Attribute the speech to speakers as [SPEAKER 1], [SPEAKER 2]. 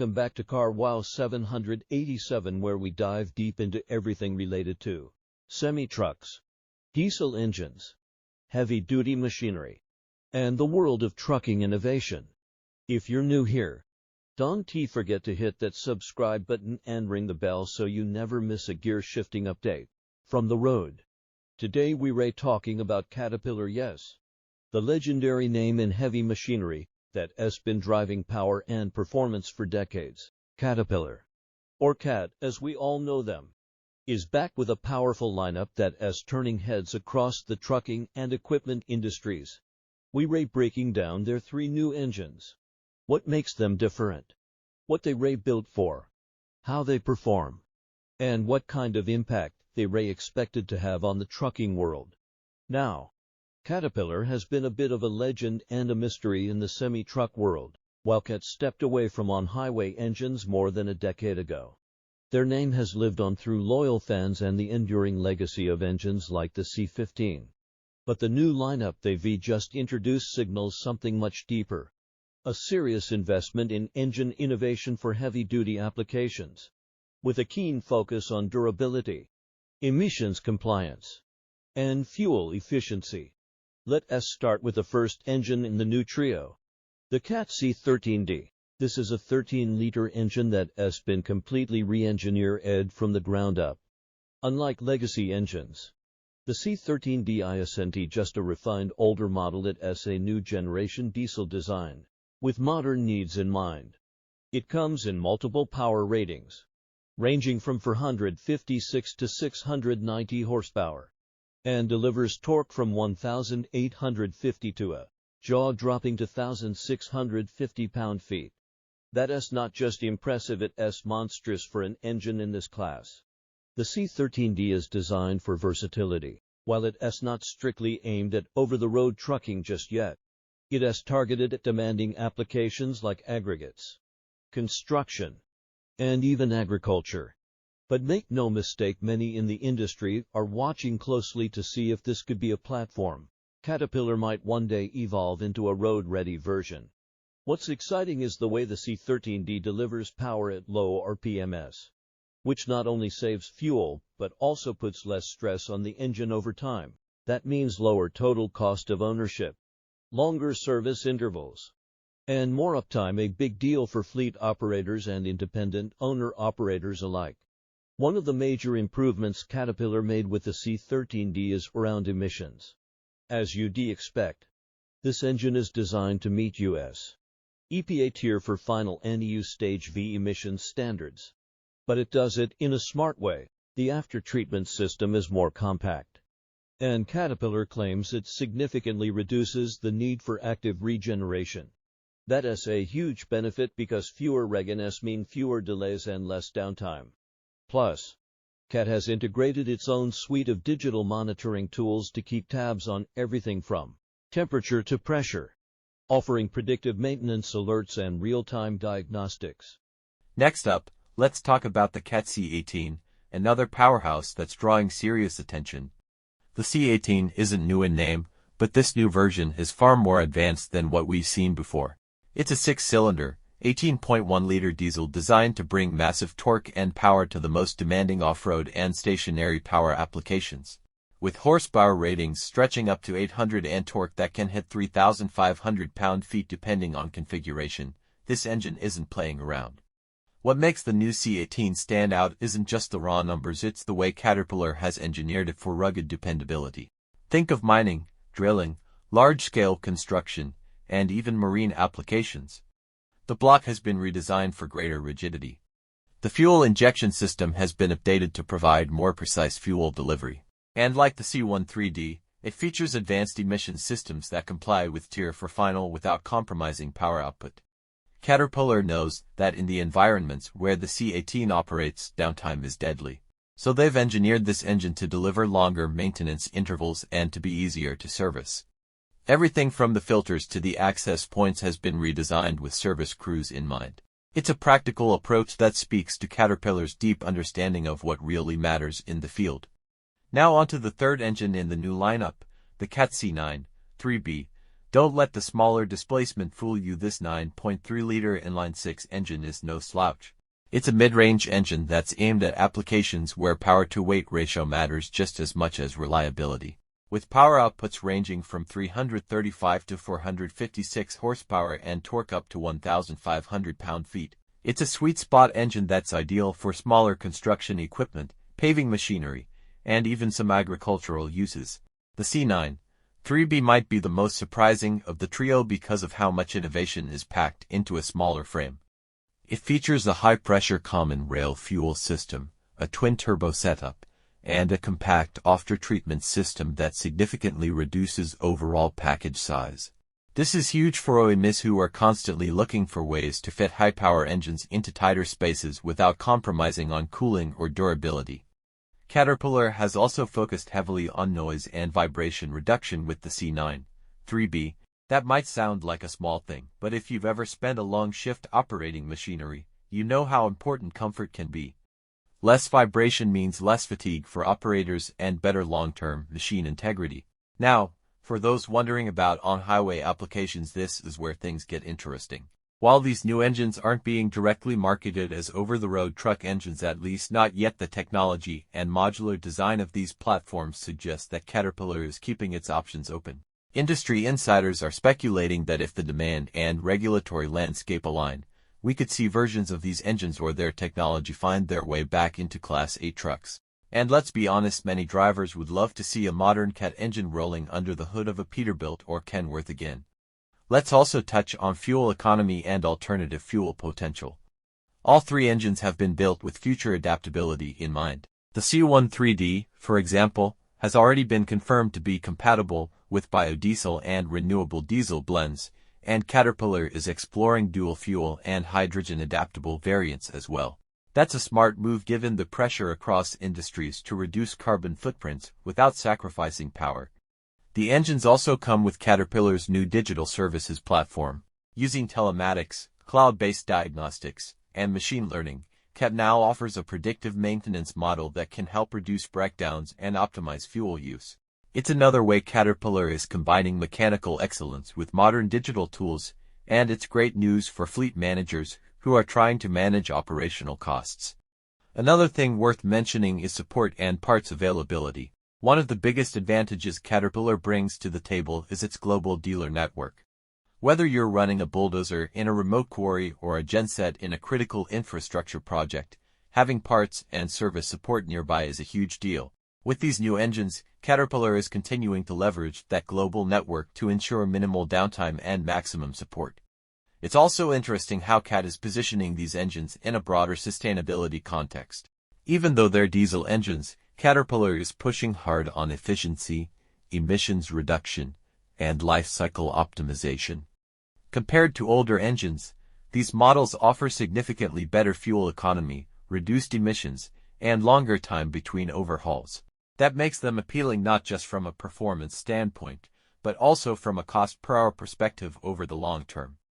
[SPEAKER 1] welcome back to Car Wow 787, where we dive deep into everything related to semi-trucks, diesel engines, heavy-duty machinery, and the world of trucking innovation. If you're new here, don't forget to hit that subscribe button and ring the bell so you never miss a gear shifting update from the road. Today we're talking about Caterpillar, yes, the legendary name in heavy machinery that has been driving power and performance for decades. Caterpillar, or CAT as we all know them, is back with a powerful lineup that is turning heads across the trucking and equipment industries. We're breaking down their 3 new engines, what makes them different, what they built for, how they perform, and what kind of impact they expected to have on the trucking world. Now, Caterpillar has been a bit of a legend and a mystery in the semi-truck world, while CAT stepped away from on-highway engines more than a decade ago. Their name has lived on through loyal fans and the enduring legacy of engines like the C15. But the new lineup they've just introduced signals something much deeper, a serious investment in engine innovation for heavy-duty applications, with a keen focus on durability, emissions compliance, and fuel efficiency. Let us start with the first engine in the new trio, the CAT C13D. This is a 13-liter engine that has been completely re-engineered from the ground up. Unlike legacy engines, the C13D isn't just a refined older model, it has a new generation diesel design, with modern needs in mind. It comes in multiple power ratings, ranging from 456 to 690 horsepower, and delivers torque from 1,850 to a jaw-dropping 2,650 pound-feet. That is not just impressive, it is monstrous for an engine in this class. The C13D is designed for versatility. While it is not strictly aimed at over-the-road trucking just yet, it is targeted at demanding applications like aggregates, construction, and even agriculture. But make no mistake, many in the industry are watching closely to see if this could be a platform Caterpillar might one day evolve into a road-ready version. What's exciting is the way the C13D delivers power at low RPMs, which not only saves fuel, but also puts less stress on the engine over time. That means lower total cost of ownership, longer service intervals, and more uptime, a big deal for fleet operators and independent owner-operators alike. One of the major improvements Caterpillar made with the C13D is around emissions. As you'd expect, this engine is designed to meet U.S. EPA Tier for final NEU Stage V emissions standards. But it does it in a smart way. The after-treatment system is more compact, and Caterpillar claims it significantly reduces the need for active regeneration. That is a huge benefit because fewer regens mean fewer delays and less downtime. Plus, CAT has integrated its own suite of digital monitoring tools to keep tabs on everything from temperature to pressure, offering predictive maintenance alerts and real-time diagnostics.
[SPEAKER 2] Next up, let's talk about the CAT C18, another powerhouse that's drawing serious attention. The C18 isn't new in name, but this new version is far more advanced than what we've seen before. It's a 6-cylinder, 18.1-liter diesel designed to bring massive torque and power to the most demanding off-road and stationary power applications. With horsepower ratings stretching up to 800 and torque that can hit 3,500 pound-feet depending on configuration, this engine isn't playing around. What makes the new C18 stand out isn't just the raw numbers, it's the way Caterpillar has engineered it for rugged dependability. Think of mining, drilling, large-scale construction, and even marine applications. The block has been redesigned for greater rigidity. The fuel injection system has been updated to provide more precise fuel delivery. And like the C13D, it features advanced emission systems that comply with Tier for final without compromising power output. Caterpillar knows that in the environments where the C18 operates, downtime is deadly. So they've engineered this engine to deliver longer maintenance intervals and to be easier to service. Everything from the filters to the access points has been redesigned with service crews in mind. It's a practical approach that speaks to Caterpillar's deep understanding of what really matters in the field. Now onto the third engine in the new lineup, the CAT C9 3B. Don't let the smaller displacement fool you. This 9.3-liter inline-six engine is no slouch. It's a mid-range engine that's aimed at applications where power-to-weight ratio matters just as much as reliability. With power outputs ranging from 335 to 456 horsepower and torque up to 1,500 pound-feet, it's a sweet spot engine that's ideal for smaller construction equipment, paving machinery, and even some agricultural uses. The C9 3B might be the most surprising of the trio because of how much innovation is packed into a smaller frame. It features a high-pressure common rail fuel system, a twin-turbo setup, and a compact after-treatment system that significantly reduces overall package size. This is huge for OEMs who are constantly looking for ways to fit high-power engines into tighter spaces without compromising on cooling or durability. Caterpillar has also focused heavily on noise and vibration reduction with the C9 3B. That might sound like a small thing, but if you've ever spent a long shift operating machinery, you know how important comfort can be. Less vibration means less fatigue for operators and better long-term machine integrity. Now, for those wondering about on-highway applications, this is where things get interesting. While these new engines aren't being directly marketed as over-the-road truck engines, at least not yet, the technology and modular design of these platforms suggest that Caterpillar is keeping its options open. Industry insiders are speculating that if the demand and regulatory landscape align, we could see versions of these engines or their technology find their way back into Class 8 trucks. And let's be honest, many drivers would love to see a modern Cat engine rolling under the hood of a Peterbilt or Kenworth again. Let's also touch on fuel economy and alternative fuel potential. All three engines have been built with future adaptability in mind. The C13D, for example, has already been confirmed to be compatible with biodiesel and renewable diesel blends, and Caterpillar is exploring dual fuel and hydrogen adaptable variants as well. That's a smart move given the pressure across industries to reduce carbon footprints without sacrificing power. The engines also come with Caterpillar's new digital services platform. Using telematics, cloud-based diagnostics, and machine learning, Cat now offers a predictive maintenance model that can help reduce breakdowns and optimize fuel use. It's another way Caterpillar is combining mechanical excellence with modern digital tools, and it's great news for fleet managers who are trying to manage operational costs. Another thing worth mentioning is support and parts availability. One of the biggest advantages Caterpillar brings to the table is its global dealer network. Whether you're running a bulldozer in a remote quarry or a genset in a critical infrastructure project, having parts and service support nearby is a huge deal. With these new engines, Caterpillar is continuing to leverage that global network to ensure minimal downtime and maximum support. It's also interesting how Cat is positioning these engines in a broader sustainability context. Even though they're diesel engines, Caterpillar is pushing hard on efficiency, emissions reduction, and life cycle optimization. Compared to older engines, these models offer significantly better fuel economy, reduced emissions, and longer time between overhauls. That makes them appealing not just from a performance standpoint, but also from a cost per hour perspective over the long term.